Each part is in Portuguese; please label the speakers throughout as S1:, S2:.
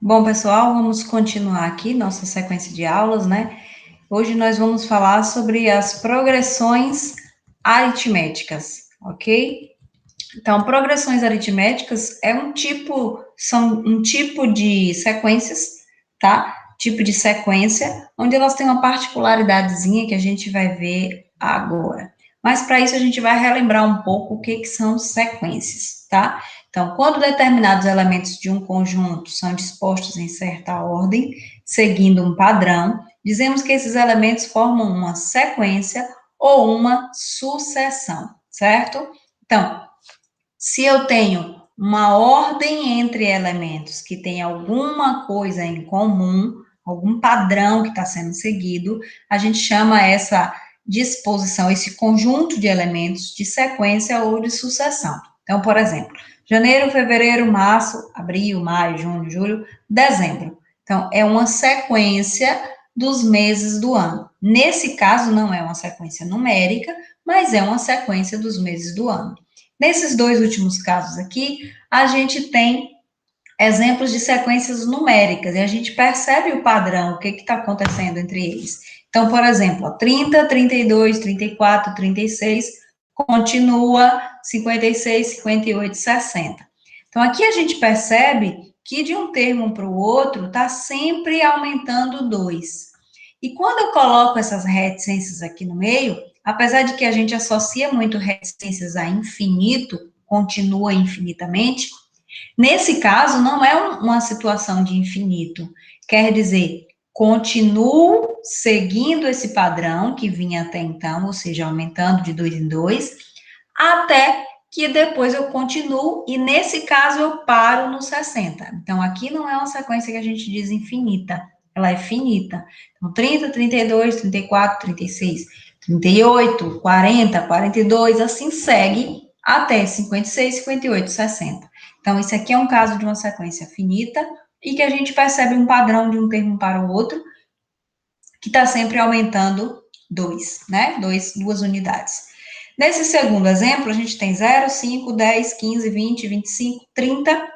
S1: Bom, pessoal, vamos continuar aqui nossa sequência de aulas, né? Hoje nós vamos falar sobre as progressões aritméticas, ok? Então, progressões aritméticas são um tipo de sequências, tá? Tipo de sequência, onde elas têm uma particularidadezinha que a gente vai ver agora. Mas para isso a gente vai relembrar um pouco o que são sequências, tá? Então, quando determinados elementos de um conjunto são dispostos em certa ordem, seguindo um padrão, dizemos que esses elementos formam uma sequência ou uma sucessão, certo? Então, se eu tenho uma ordem entre elementos que tem alguma coisa em comum, algum padrão que está sendo seguido, a gente chama essa disposição, esse conjunto de elementos de sequência ou de sucessão. Então, por exemplo, janeiro, fevereiro, março, abril, maio, junho, julho, dezembro. Então, é uma sequência dos meses do ano. Nesse caso, não é uma sequência numérica, mas é uma sequência dos meses do ano. Nesses dois últimos casos aqui, a gente tem exemplos de sequências numéricas, e a gente percebe o padrão, o que está acontecendo entre eles. Então, por exemplo, 30, 32, 34, 36, continua 56, 58, 60. Então, aqui a gente percebe que de um termo para o outro está sempre aumentando 2. E quando eu coloco essas reticências aqui no meio, apesar de que a gente associa muito reticências a infinito, continua infinitamente, nesse caso não é uma situação de infinito. Quer dizer, continuo seguindo esse padrão que vinha até então, ou seja, aumentando de 2 em 2, até que depois eu continuo, e nesse caso eu paro no 60. Então, aqui não é uma sequência que a gente diz infinita, ela é finita. Então, 30, 32, 34, 36, 38, 40, 42, assim segue até 56, 58, 60. Então, isso aqui é um caso de uma sequência finita e que a gente percebe um padrão de um termo para o outro, que está sempre aumentando 2, né? Duas unidades. Nesse segundo exemplo, a gente tem 0, 5, 10, 15, 20, 25, 30,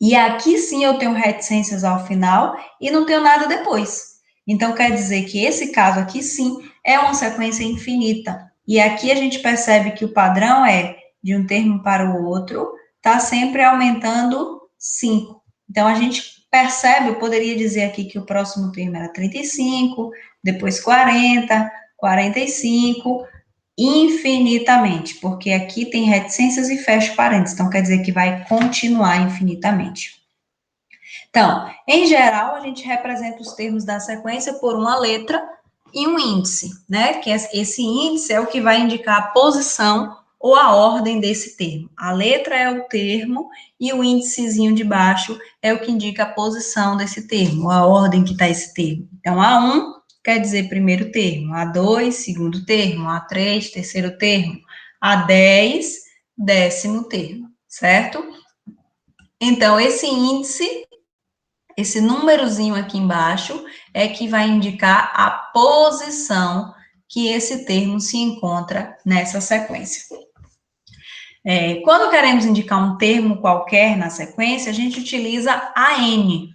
S1: e aqui sim eu tenho reticências ao final e não tenho nada depois. Então, quer dizer que esse caso aqui sim é uma sequência infinita. E aqui a gente percebe que o padrão é de um termo para o outro, está sempre aumentando 5. Então, a gente percebe, eu poderia dizer aqui que o próximo termo era 35, depois 40, 45, infinitamente, porque aqui tem reticências e fecha parênteses, então quer dizer que vai continuar infinitamente. Então, em geral, a gente representa os termos da sequência por uma letra e um índice, né? Que esse índice é o que vai indicar a posição ou a ordem desse termo. A letra é o termo e o índicezinho de baixo é o que indica a posição desse termo, a ordem que está esse termo. Então, A1 quer dizer primeiro termo, A2, segundo termo, A3, terceiro termo, A10, décimo termo, certo? Então, esse índice, esse númerozinho aqui embaixo, é que vai indicar a posição que esse termo se encontra nessa sequência. Quando queremos indicar um termo qualquer na sequência, a gente utiliza AN.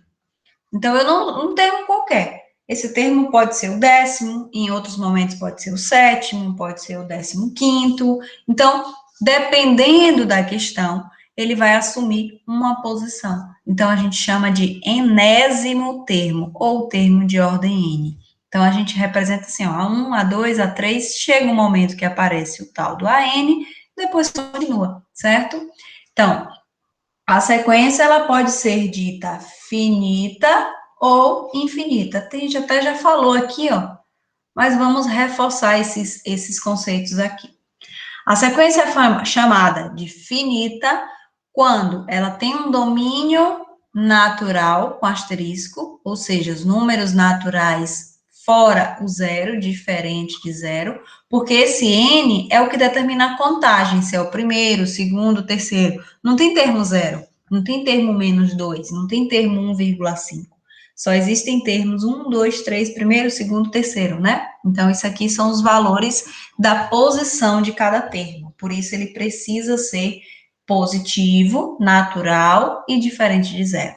S1: Então, eu não um termo qualquer. Esse termo pode ser o décimo, em outros momentos pode ser o sétimo, pode ser o 15º. Então, dependendo da questão, ele vai assumir uma posição. Então, a gente chama de enésimo termo, ou termo de ordem N. Então, a gente representa assim, ó, A1, A2, A3, chega um momento que aparece o tal do AN, depois continua, certo? Então, a sequência, ela pode ser dita finita ou infinita. A gente até já falou aqui, ó, mas vamos reforçar esses conceitos aqui. A sequência é chamada de finita quando ela tem um domínio natural com asterisco, ou seja, os números naturais fora o zero, diferente de zero, porque esse N é o que determina a contagem, se é o primeiro, o segundo, o terceiro. Não tem termo zero, não tem termo menos 2, não tem termo 1,5. Só existem termos 1, 2, 3, primeiro, segundo, terceiro, né? Então, isso aqui são os valores da posição de cada termo. Por isso, ele precisa ser positivo, natural e diferente de zero.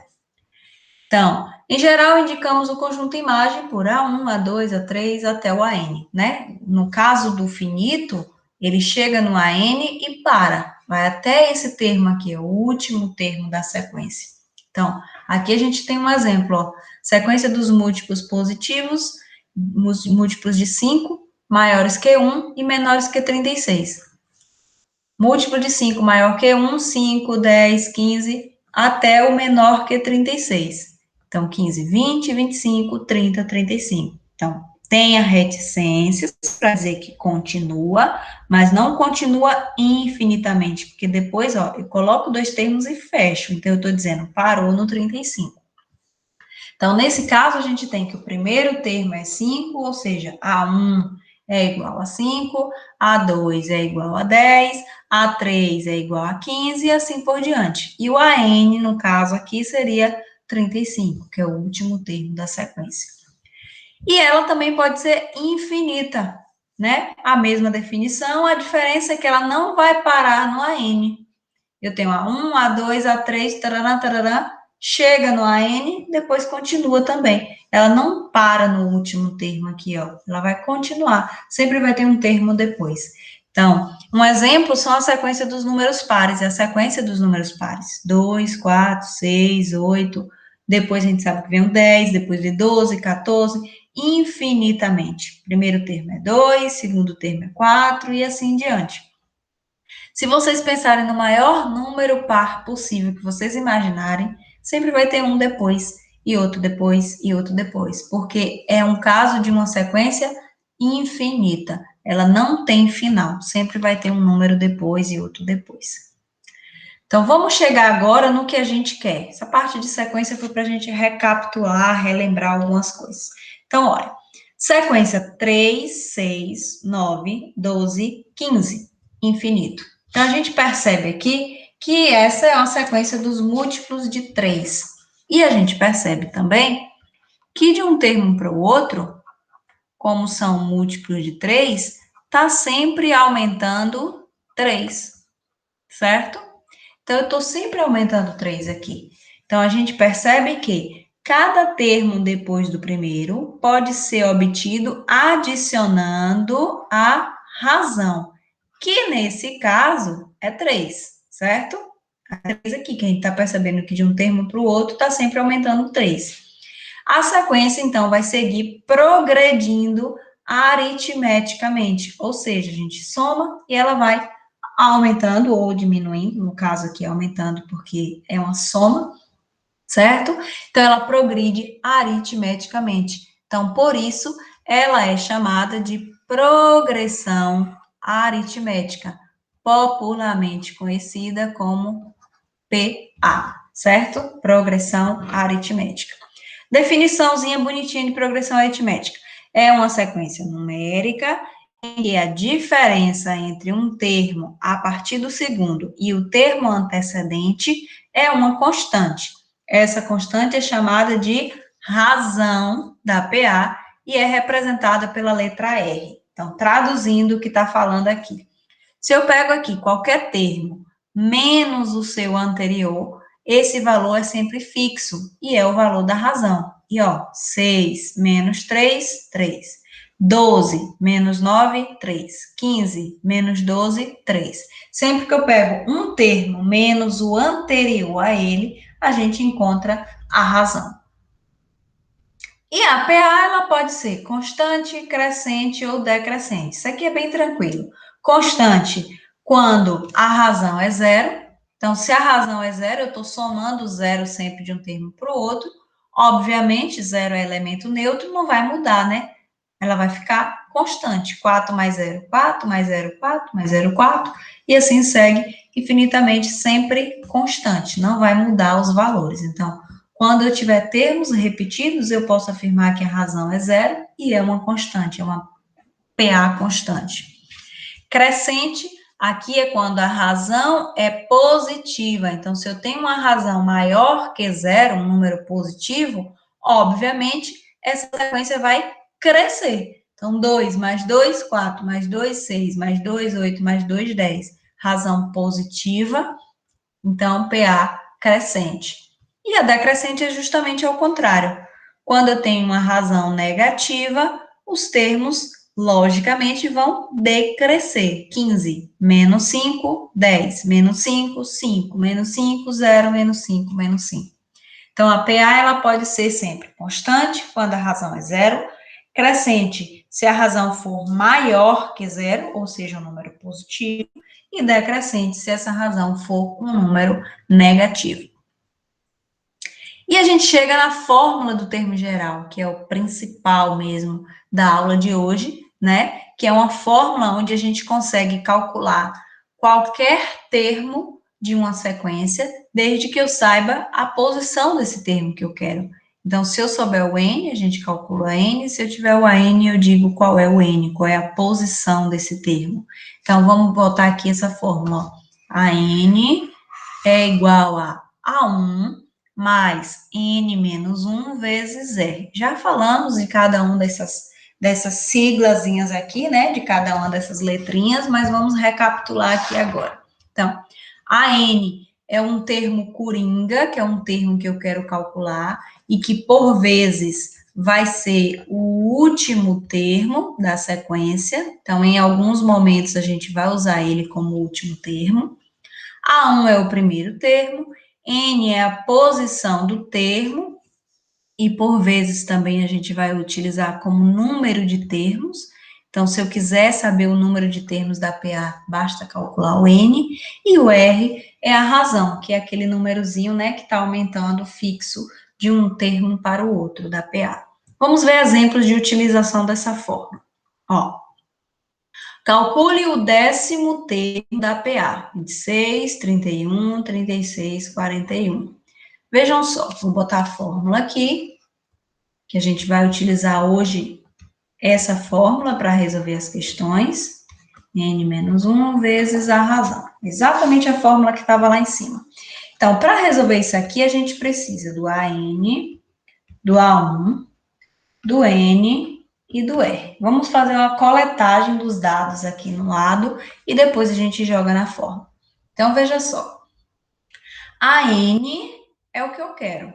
S1: Então, em geral, indicamos o conjunto imagem por A1, A2, A3, até o AN, né? No caso do finito, ele chega no AN e para, vai até esse termo aqui, o último termo da sequência. Então, aqui a gente tem um exemplo, ó, sequência dos múltiplos positivos, múltiplos de 5, maiores que 1 e menores que 36. Múltiplo de 5 maior que 1, 5, 10, 15, até o menor que 36. Então, 15, 20, 25, 30, 35. Então, tenha reticências para dizer que continua, mas não continua infinitamente, porque depois, ó, eu coloco dois termos e fecho. Então, eu estou dizendo, parou no 35. Então, nesse caso, a gente tem que o primeiro termo é 5, ou seja, A1 é igual a 5, A2 é igual a 10, A3 é igual a 15 e assim por diante. E o AN, no caso aqui, seria 35, que é o último termo da sequência. E ela também pode ser infinita, né? A mesma definição, a diferença é que ela não vai parar no AN. Eu tenho A1, A2, A3, tarará, tarará, chega no AN, depois continua também. Ela não para no último termo aqui, ó. Ela vai continuar. Sempre vai ter um termo depois. Então, um exemplo são a sequência dos números pares, a sequência dos números pares. 2, 4, 6, 8. Depois a gente sabe que vem o 10, depois vem 12, 14, infinitamente. Primeiro termo é 2, segundo termo é 4 e assim em diante. Se vocês pensarem no maior número par possível que vocês imaginarem, sempre vai ter um depois, e outro depois, e outro depois, porque é um caso de uma sequência infinita. Ela não tem final, sempre vai ter um número depois e outro depois. Então, vamos chegar agora no que a gente quer. Essa parte de sequência foi para a gente recapitular, relembrar algumas coisas. Então, olha, sequência 3, 6, 9, 12, 15, infinito. Então, a gente percebe aqui que essa é uma sequência dos múltiplos de 3. E a gente percebe também que de um termo para o outro, como são múltiplos de 3, está sempre aumentando 3, certo? Então, eu estou sempre aumentando 3 aqui. Então, a gente percebe que cada termo depois do primeiro pode ser obtido adicionando a razão, que nesse caso é 3, certo? A 3 aqui, que a gente está percebendo que de um termo para o outro está sempre aumentando 3. A sequência, então, vai seguir progredindo aritmeticamente, ou seja, a gente soma e ela vai aumentando ou diminuindo, no caso aqui aumentando porque é uma soma, certo? Então ela progride aritmeticamente. Então, por isso, ela é chamada de progressão aritmética, popularmente conhecida como PA, certo? Progressão aritmética. Definiçãozinha bonitinha de progressão aritmética. É uma sequência numérica em que a diferença entre um termo a partir do segundo e o termo antecedente é uma constante. Essa constante é chamada de razão da PA e é representada pela letra R. Então, traduzindo o que está falando aqui. Se eu pego aqui qualquer termo menos o seu anterior, esse valor é sempre fixo e é o valor da razão. E ó, 6 menos 3, 3. 12 menos 9, 3. 15 menos 12, 3. Sempre que eu pego um termo menos o anterior a ele, a gente encontra a razão. E a PA, ela pode ser constante, crescente ou decrescente. Isso aqui é bem tranquilo. Constante, quando a razão é zero. Então, se a razão é zero, eu estou somando zero sempre de um termo para o outro. Obviamente, zero é elemento neutro, não vai mudar, né? Ela vai ficar constante. 4 mais 0, 4, mais 0, 4, mais 0, 4. E assim segue infinitamente, sempre constante. Não vai mudar os valores. Então, quando eu tiver termos repetidos, eu posso afirmar que a razão é zero e é uma constante, é uma PA constante. Crescente, aqui é quando a razão é positiva. Então, se eu tenho uma razão maior que zero, um número positivo, obviamente, essa sequência vai crescer. Então, 2 mais 2, 4, mais 2, 6, mais 2, 8, mais 2, 10. Razão positiva, então, PA crescente. E a decrescente é justamente ao contrário. Quando eu tenho uma razão negativa, os termos, logicamente, vão decrescer. 15, menos 5, 10, menos 5, 5, menos 5, 0, menos 5, menos 5. Então, a PA, ela pode ser sempre constante, quando a razão é zero, crescente, se a razão for maior que zero, ou seja, um número positivo, e decrescente, se essa razão for um número negativo. E a gente chega na fórmula do termo geral, que é o principal mesmo da aula de hoje, né? Que é uma fórmula onde a gente consegue calcular qualquer termo de uma sequência, desde que eu saiba a posição desse termo que eu quero. Então, se eu souber o N, a gente calcula N, se eu tiver o AN, eu digo qual é o N, qual é a posição desse termo. Então, vamos botar aqui essa fórmula, ó. AN é igual a A1 mais N menos 1 vezes R. Já falamos de cada uma dessas siglazinhas aqui, né, de cada uma dessas letrinhas, mas vamos recapitular aqui agora. Então, a N é um termo coringa, que é um termo que eu quero calcular, e que, por vezes, vai ser o último termo da sequência. Então, em alguns momentos, a gente vai usar ele como último termo. A1 é o primeiro termo, N é a posição do termo, e por vezes também a gente vai utilizar como número de termos. Então, se eu quiser saber o número de termos da PA, basta calcular o N, e o R é a razão, que é aquele númerozinho, né, que está aumentando fixo de um termo para o outro da PA. Vamos ver exemplos de utilização dessa forma. Ó, calcule o 10º termo da PA, 26, 31, 36, 41. Vejam só, vou botar a fórmula aqui, que a gente vai utilizar hoje essa fórmula para resolver as questões. N menos 1 vezes a razão. Exatamente a fórmula que estava lá em cima. Então, para resolver isso aqui, a gente precisa do AN, do A1, do N e do R. Vamos fazer uma coletagem dos dados aqui no lado e depois a gente joga na fórmula. Então, veja só. A N é o que eu quero.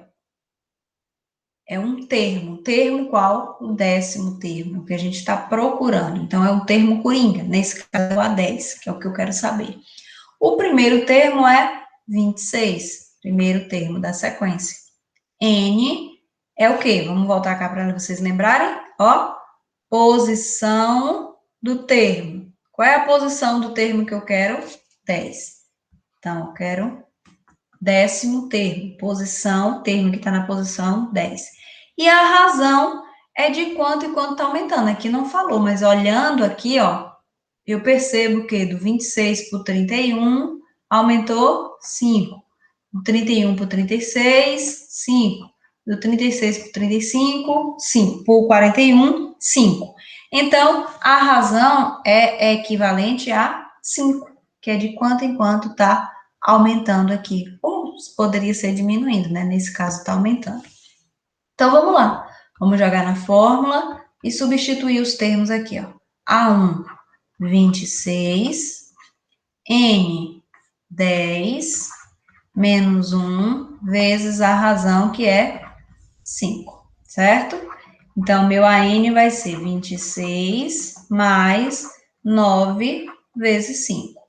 S1: É um termo. Termo qual? O 10º termo que a gente está procurando. Então, é um termo coringa. Nesse caso, é o A10, que é o que eu quero saber. O primeiro termo é 26. Primeiro termo da sequência. N é o quê? Vamos voltar cá para vocês lembrarem. Ó, posição do termo. Qual é a posição do termo que eu quero? 10. Então, eu quero 10º termo. Posição, termo que está na posição 10. E a razão é de quanto e quanto está aumentando. Aqui não falou, mas olhando aqui, ó, eu percebo que do 26 para o 31 aumentou 5. Do 31 para o 36, 5. Do 36 para o 35, 5. Por 41, 5. Então, a razão é equivalente a 5, que é de quanto em quanto está aumentando aqui. Ou poderia ser diminuindo, né? Nesse caso, está aumentando. Então, vamos lá. Vamos jogar na fórmula e substituir os termos aqui, ó. A1, 26, N, 10, menos 1, vezes a razão, que é 5, certo? Então, meu AN vai ser 26 mais 9 vezes 5.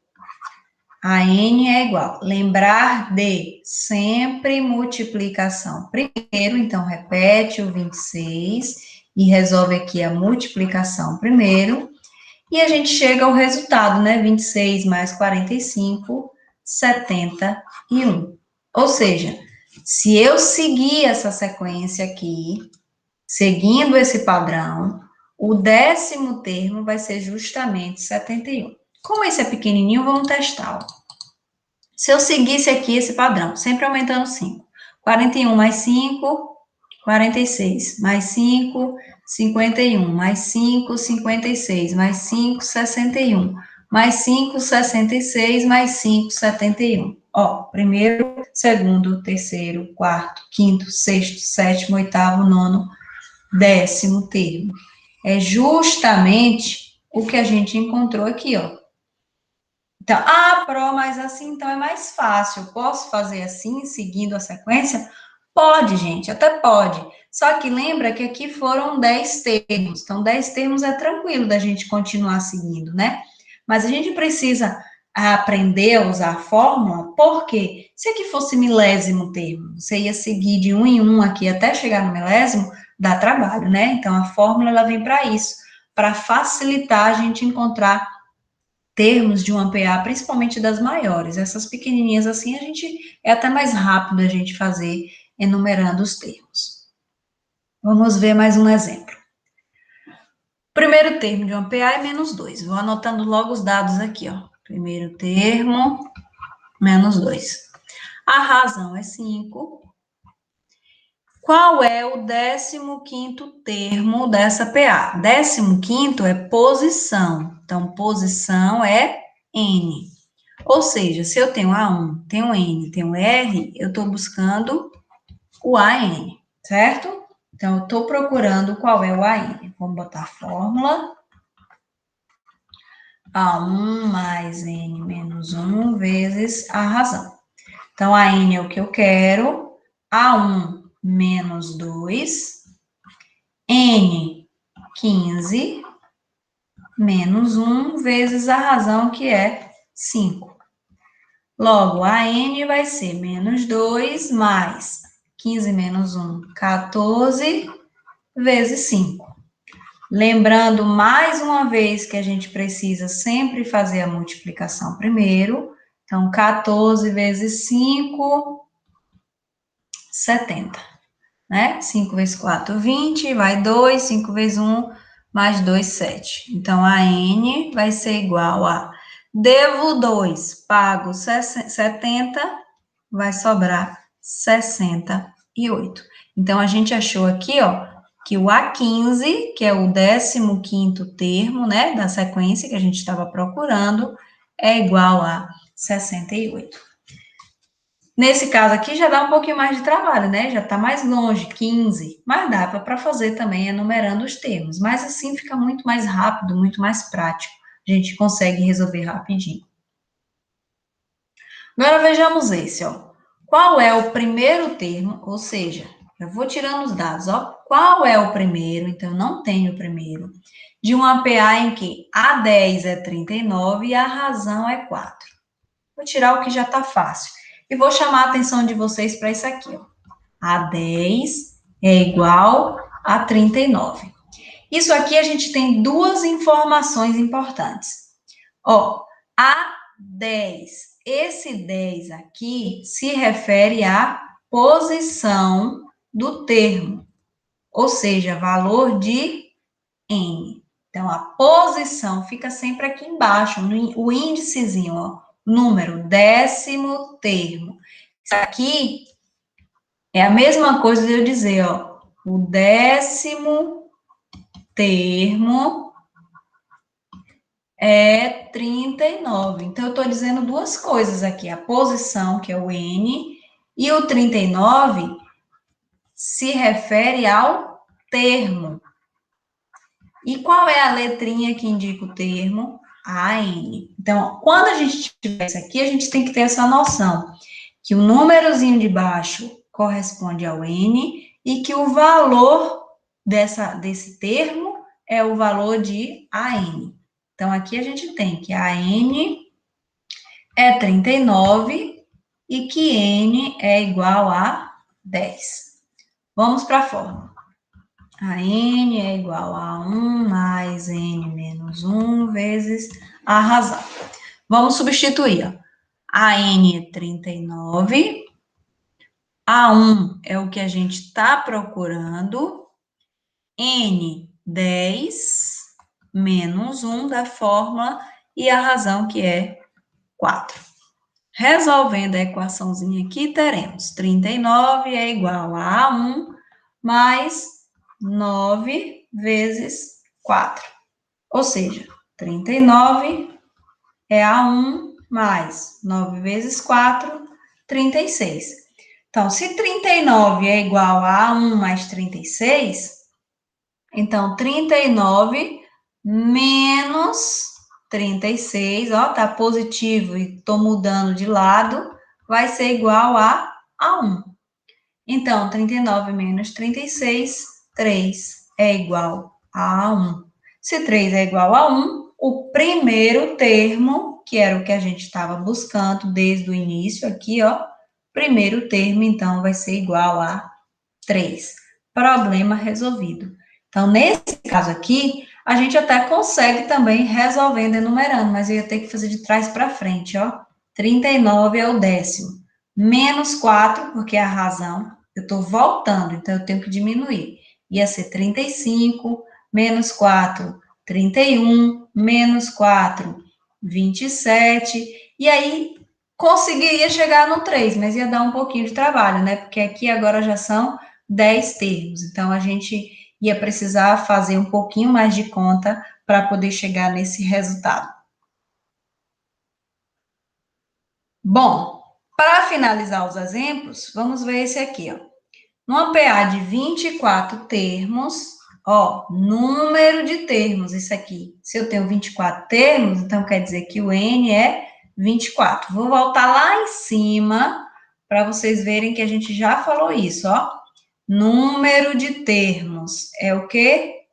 S1: AN é igual. Lembrar de sempre multiplicação primeiro, então repete o 26 e resolve aqui a multiplicação primeiro. E a gente chega ao resultado, né? 26 mais 45, 71. Ou seja, se eu seguir essa sequência aqui, seguindo esse padrão, o 10º termo vai ser justamente 71. Como esse é pequenininho, vamos testar. Ó. Se eu seguisse aqui esse padrão, sempre aumentando 5. 41 mais 5, 46. Mais 5, 51. Mais 5, 56. Mais 5, 61. Mais 5, 66. Mais 5, 71. Ó, primeiro, segundo, terceiro, quarto, quinto, sexto, sétimo, oitavo, nono, 10º termo. É justamente o que a gente encontrou aqui, ó. Então, Pro, mas assim então é mais fácil. Eu posso fazer assim, seguindo a sequência? Pode, gente, até pode. Só que lembra que aqui foram 10 termos. Então, 10 termos é tranquilo da gente continuar seguindo, né? Mas a gente precisa aprender a usar a fórmula, porque se aqui fosse milésimo termo, você ia seguir de um em um aqui até chegar no milésimo, dá trabalho, né? Então, a fórmula ela vem para isso, para facilitar a gente encontrar termos de um PA, principalmente das maiores. Essas pequenininhas assim, a gente é até mais rápido a gente fazer enumerando os termos. Vamos ver mais um exemplo. Primeiro termo de um PA é menos 2. Vou anotando logo os dados aqui, ó. Primeiro termo, menos 2. A razão é 5. Qual é o 15º termo dessa PA? 15º é posição. Então, posição é N. Ou seja, se eu tenho A1, tenho N, tenho R, eu estou buscando o AN, certo? Então, eu estou procurando qual é o AN. Vamos botar a fórmula. A1 mais N menos 1 vezes a razão. Então, a N é o que eu quero. A1 menos 2. N, 15. Menos 1 vezes a razão, que é 5. Logo, a N vai ser menos 2 mais 15 menos 1, 14, vezes 5. Lembrando mais uma vez que a gente precisa sempre fazer a multiplicação primeiro. Então, 14 vezes 5, 70. Né? 5 vezes 4, 20, vai 2, 5 vezes 1, mais 2, 7. Então, a N vai ser igual a devo 2, pago 70, vai sobrar 68. Então, a gente achou aqui, ó, que o A15, que é o 15º termo, né, da sequência que a gente estava procurando, é igual a 68. Nesse caso aqui já dá um pouquinho mais de trabalho, né? Já está mais longe, 15, mas dá para fazer também enumerando os termos. Mas assim fica muito mais rápido, muito mais prático. A gente consegue resolver rapidinho. Agora vejamos esse, ó. Qual é o primeiro termo? Ou seja, eu vou tirando os dados, ó. Qual é o primeiro? Então, eu não tenho o primeiro. De um APA em que A10 é 39 e a razão é 4. Vou tirar o que já está fácil. E vou chamar a atenção de vocês para isso aqui, ó. A10 é igual a 39. Isso aqui a gente tem duas informações importantes. Ó, A10, esse 10 aqui se refere à posição do termo, ou seja, valor de N. Então, a posição fica sempre aqui embaixo, o índicezinho, ó, número, 10º termo. Isso aqui é a mesma coisa de eu dizer, ó, o 10º termo é 39. Então, eu estou dizendo duas coisas aqui, a posição, que é o N, e o 39 se refere ao termo. E qual é a letrinha que indica o termo? A N. Então, quando a gente tiver isso aqui, a gente tem que ter essa noção, que o númerozinho de baixo corresponde ao N e que o valor desse termo é o valor de AN. Então, aqui a gente tem que AN é 39 e que N é igual a 10. Vamos para a fórmula. A N é igual a 1 mais N menos 1 vezes a razão. Vamos substituir, ó. A N é 39, A1 é o que a gente está procurando, N, 10, menos 1 da fórmula, e a razão que é 4. Resolvendo a equaçãozinha aqui, teremos 39 é igual a A1 mais 9 vezes 4. Ou seja, 39 é A1 mais 9 vezes 4, 36. Então, se 39 é igual a A1 mais 36, então 39 menos 36, ó, tá positivo e tô mudando de lado, vai ser igual a 1. Então, 39 menos 36, 3 é igual a 1. Se 3 é igual a 1, o primeiro termo, que era o que a gente estava buscando desde o início aqui, ó, primeiro termo, então, vai ser igual a 3. Problema resolvido. Então, nesse caso aqui, a gente até consegue também resolvendo enumerando, mas eu ia ter que fazer de trás para frente, ó. 39 é o décimo. Menos 4, porque é a razão. Eu estou voltando, então eu tenho que diminuir. Ia ser 35, menos 4, 31, menos 4, 27. E aí, conseguiria chegar no 3, mas ia dar um pouquinho de trabalho, né? Porque aqui agora já são 10 termos. Então, a gente ia precisar fazer um pouquinho mais de conta para poder chegar nesse resultado. Bom, para finalizar os exemplos, vamos ver esse aqui, ó. Numa PA de 24 termos, ó, número de termos, isso aqui. Se eu tenho 24 termos, então quer dizer que o N é 24. Vou voltar lá em cima para vocês verem que a gente já falou isso, ó. Número de termos é o quê?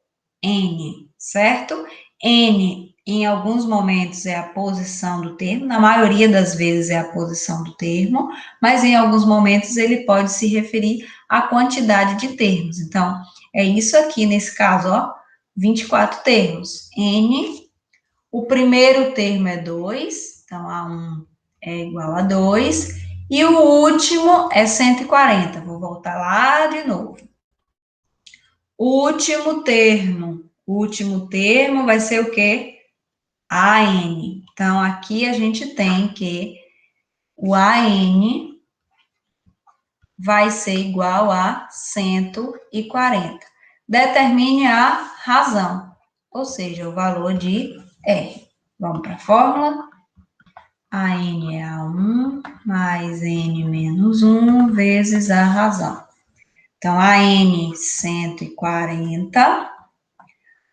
S1: N, certo? N, em alguns momentos, é a posição do termo, na maioria das vezes é a posição do termo, mas em alguns momentos ele pode se referir à quantidade de termos. Então, é isso aqui nesse caso, ó, 24 termos. N, o primeiro termo é 2, então A1 é igual a 2, e o último é 140. Vou voltar lá de novo. O último termo vai ser o quê? AN. Então, aqui a gente tem que o AN vai ser igual a 140. Determine a razão, ou seja, o valor de R. Vamos para a fórmula? AN é A1 mais N menos 1 vezes a razão. Então, AN 140.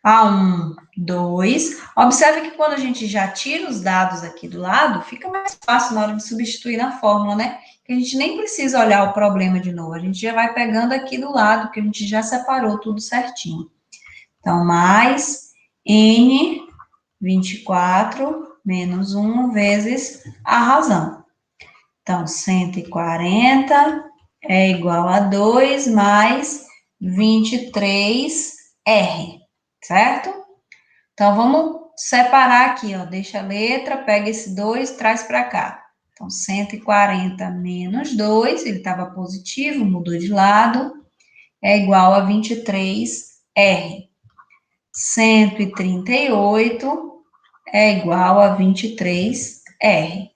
S1: A1, 2. Observe que quando a gente já tira os dados aqui do lado, fica mais fácil na hora de substituir na fórmula, né? Que a gente nem precisa olhar o problema de novo, a gente já vai pegando aqui do lado, que a gente já separou tudo certinho. Então, mais N, 24, menos 1 vezes a razão. Então, 140 é igual a 2 mais 23R, certo? Então, vamos separar aqui, ó. Deixa a letra, pega esse 2, traz para cá. Então, 140 menos 2, ele estava positivo, mudou de lado, é igual a 23R. 138 é igual a 23R.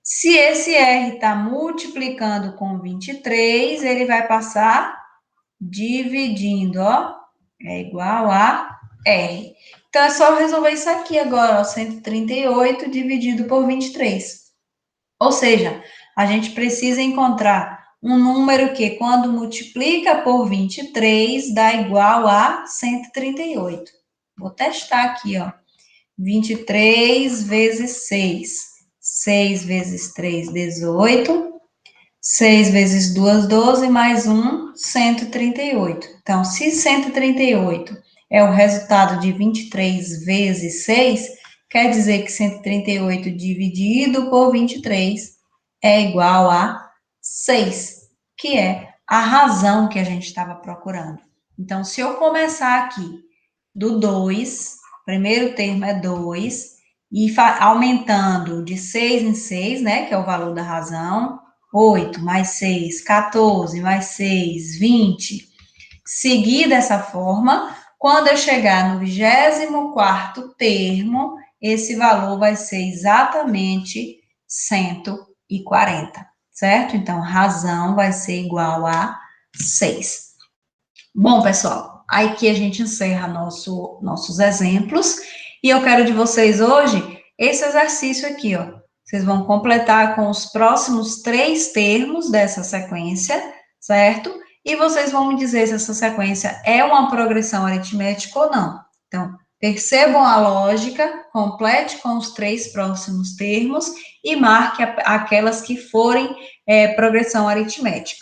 S1: Se esse R está multiplicando com 23, ele vai passar dividindo, ó, é igual a R. Então, é só resolver isso aqui agora, ó, 138 dividido por 23. Ou seja, a gente precisa encontrar um número que, quando multiplica por 23, dá igual a 138. Vou testar aqui, ó. 23 vezes 6. 6 vezes 3, 18. 6 vezes 2, 12, mais 1, 138. Então, se 138 é o resultado de 23 vezes 6, quer dizer que 138 dividido por 23 é igual a 6, que é a razão que a gente estava procurando. Então, se eu começar aqui do 2, primeiro termo é 2, e aumentando de 6 em 6, né, que é o valor da razão, 8 mais 6, 14 mais 6, 20. Seguir dessa forma, quando eu chegar no 24º termo, esse valor vai ser exatamente 140, certo? Então, razão vai ser igual a 6. Bom, pessoal, aí que a gente encerra nossos exemplos, e eu quero de vocês hoje esse exercício aqui, ó. Vocês vão completar com os próximos 3 termos dessa sequência, certo? E vocês vão me dizer se essa sequência é uma progressão aritmética ou não. Então, percebam a lógica, complete com os 3 próximos termos e marque aquelas que forem progressão aritmética.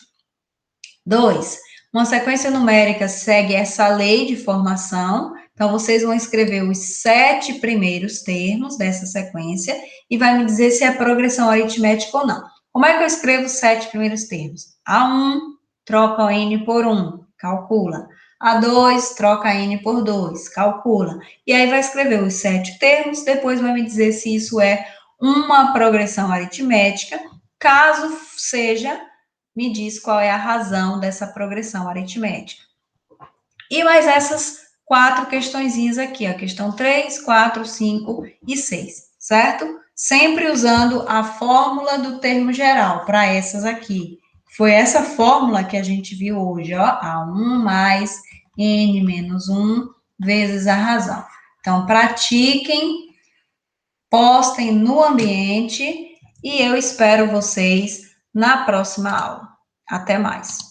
S1: 2. Uma sequência numérica segue essa lei de formação. Então, vocês vão escrever os 7 primeiros termos dessa sequência e vai me dizer se é progressão aritmética ou não. Como é que eu escrevo os 7 primeiros termos? A1, troca o N por 1, calcula. A2, troca N por 2, calcula. E aí vai escrever os 7 termos, depois vai me dizer se isso é uma progressão aritmética. Caso seja, me diz qual é a razão dessa progressão aritmética. E mais essas 4 questõezinhas aqui, a questão 3, 4, 5 e 6, certo? Sempre usando a fórmula do termo geral para essas aqui. Foi essa fórmula que a gente viu hoje, ó, A1 mais N menos 1 vezes a razão. Então, pratiquem, postem no ambiente e eu espero vocês na próxima aula. Até mais.